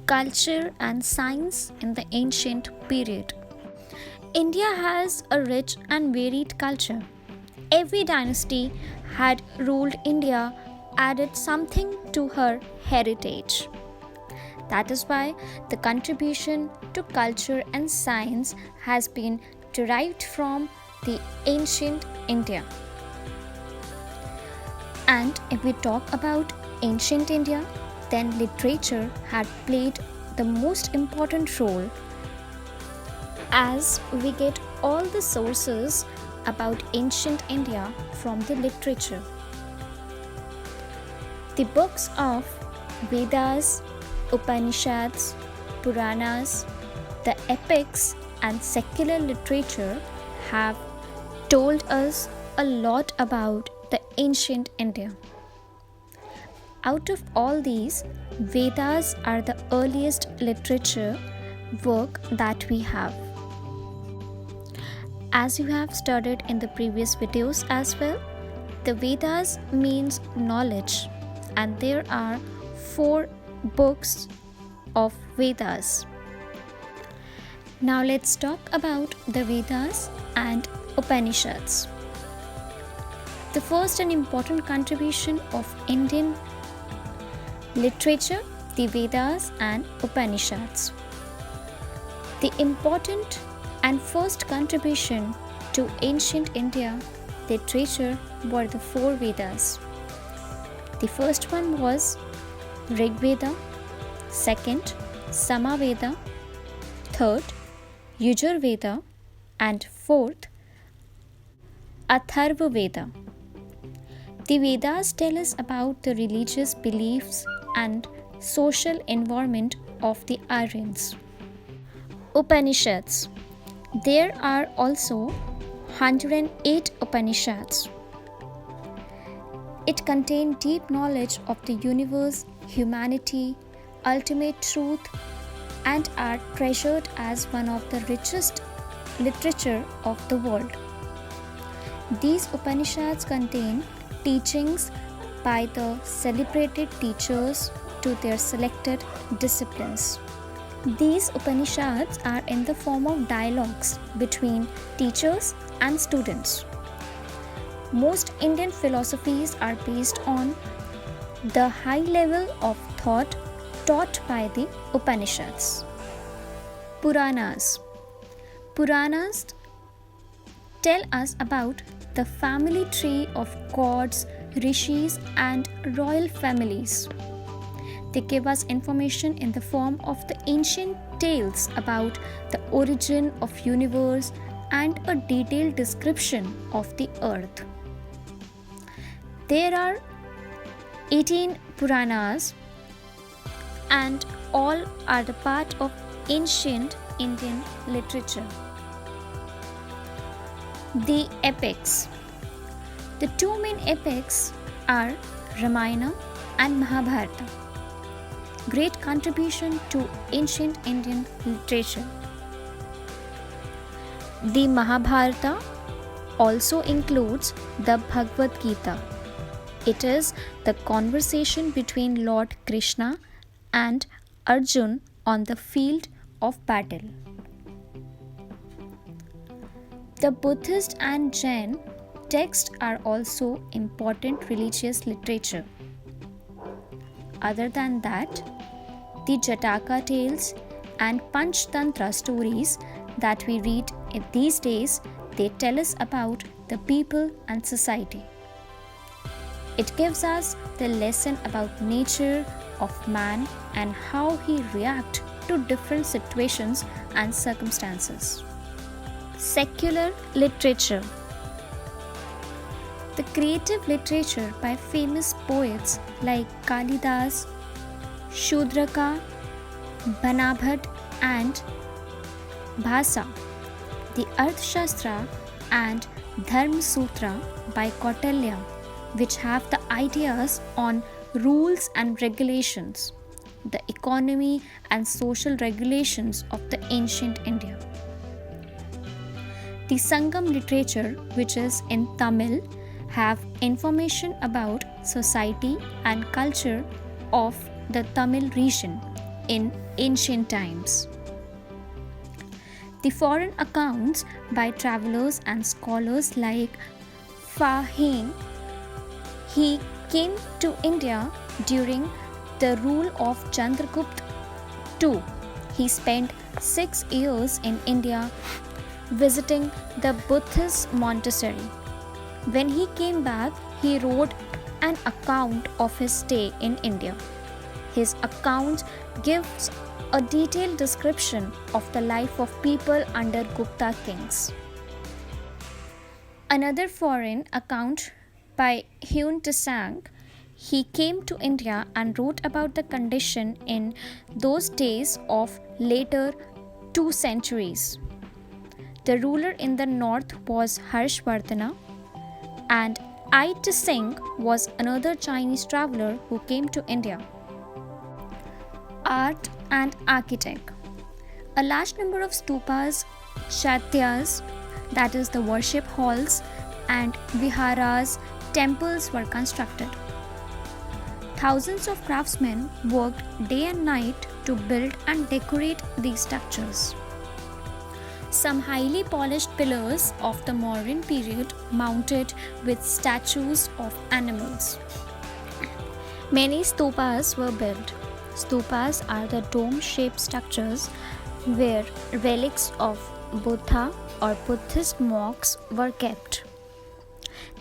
Culture and science in the ancient period. India has a rich and varied culture. Every dynasty had ruled India added something to her heritage. That is why the contribution to culture and science has been derived from the ancient India. And if we talk about ancient India, then literature had played the most important role as we get all the sources about ancient India from the literature. The books of Vedas, Upanishads, Puranas, the epics, and secular literature have told us a lot about the ancient India. Out of all these, Vedas are the earliest literature work that we have. As you have studied in the previous videos as well, the Vedas means knowledge, and there are 4 books of Vedas. Now let's talk about the Vedas and Upanishads. The first and important contribution of Indian literature, the Vedas and Upanishads. The important and first contribution to ancient India literature were the 4 Vedas. The first one was Rig Veda, second Samaveda, third Yajur Veda, and fourth Atharva Veda. The Vedas tell us about the religious beliefs and social environment of the Aryans. Upanishads. There are also 108 Upanishads. It contains deep knowledge of the universe, humanity, ultimate truth, and are treasured as one of the richest literature of the world. These Upanishads contain teachings by the celebrated teachers to their selected disciplines. These Upanishads are in the form of dialogues between teachers and students. Most Indian philosophies are based on the high level of thought taught by the Upanishads. Puranas. Puranas tell us about the family tree of gods, rishis, and royal families. They give us information in the form of the ancient tales about the origin of universe and a detailed description of the earth. There are 18 Puranas and all are the part of ancient Indian literature. The epics. The 2 main epics are Ramayana and Mahabharata. Great contribution to ancient Indian literature. The Mahabharata also includes the Bhagavad Gita. It is the conversation between Lord Krishna and Arjun on the field of battle. The Buddhist and Jain texts are also important religious literature. Other than that, the Jataka tales and Panchtantra stories that we read in these days, they tell us about the people and society. It gives us the lesson about nature of man and how he reacts to different situations and circumstances. Secular literature. The creative literature by famous poets like Kalidas, Shudraka, Banabhat, and Bhasa. The Arthashastra and Dharma Sutra by Kautilya, which have the ideas on rules and regulations, the economy and social regulations of the ancient India. The Sangam literature, which is in Tamil, have information about society and culture of the Tamil region, in ancient times. The foreign accounts by travelers and scholars like Fahim, he came to India during the rule of Chandragupta II. He spent 6 years in India visiting the Buddhist monastery. When he came back, he wrote an account of his stay in India. His account gives a detailed description of the life of people under Gupta kings. Another foreign account by Huon Tsang, he came to India and wrote about the condition in those days of later 2 centuries. The ruler in the north was Harshvardhana, and Ai Singh was another Chinese traveler who came to India. Art and architect. A large number of stupas, chaityas, that is the worship halls, and viharas, temples were constructed. Thousands of craftsmen worked day and night to build and decorate these structures. Some highly polished pillars of the modern period mounted with statues of animals. Many stupas were built. Stupas are the dome-shaped structures where relics of Buddha or Buddhist monks were kept.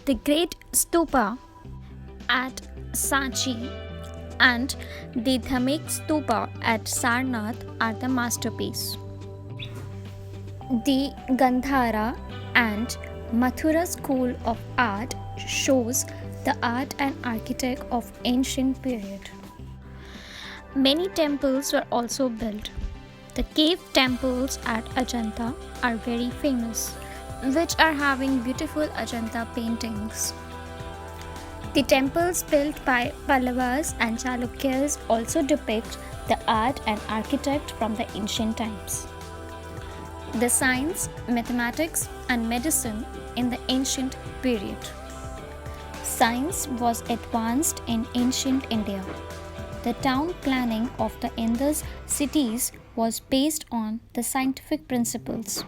The Great Stupa at Sanchi and the Dhamek Stupa at Sarnath are the masterpiece. The Gandhara and Mathura School of Art shows the art and architect of ancient period. Many temples were also built. The cave temples at Ajanta are very famous, which are having beautiful Ajanta paintings. The temples built by Pallavas and Chalukyas also depict the art and architect from the ancient times. The science, mathematics, and medicine in the ancient period. Science was advanced in ancient India. The town planning of the Indus cities was based on the scientific principles.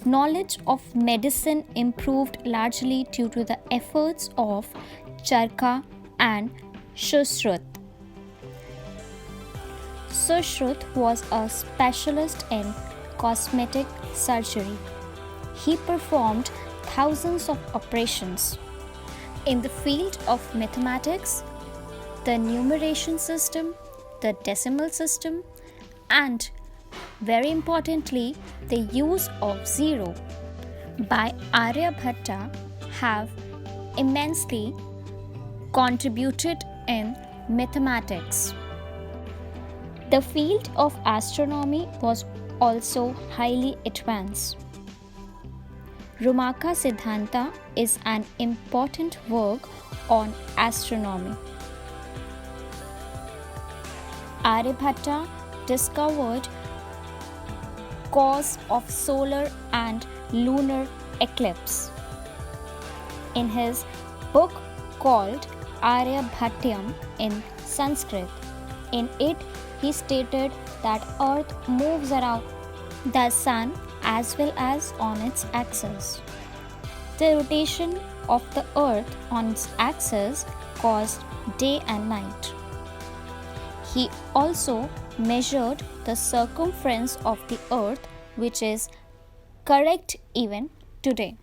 Knowledge of medicine improved largely due to the efforts of Charka and Sushruta. Sushruta was a specialist in cosmetic surgery. He performed thousands of operations. In the field of mathematics, the numeration system, the decimal system, and very importantly, the use of zero by Aryabhatta have immensely contributed in mathematics. The field of astronomy was also highly advanced. Rumaka Siddhanta is an important work on astronomy. Aryabhatta discovered cause of solar and lunar eclipse. In his book called Aryabhatyam in Sanskrit, in it he stated that Earth moves around the Sun as well as on its axis. The rotation of the Earth on its axis caused day and night. He also measured the circumference of the Earth, which is correct even today.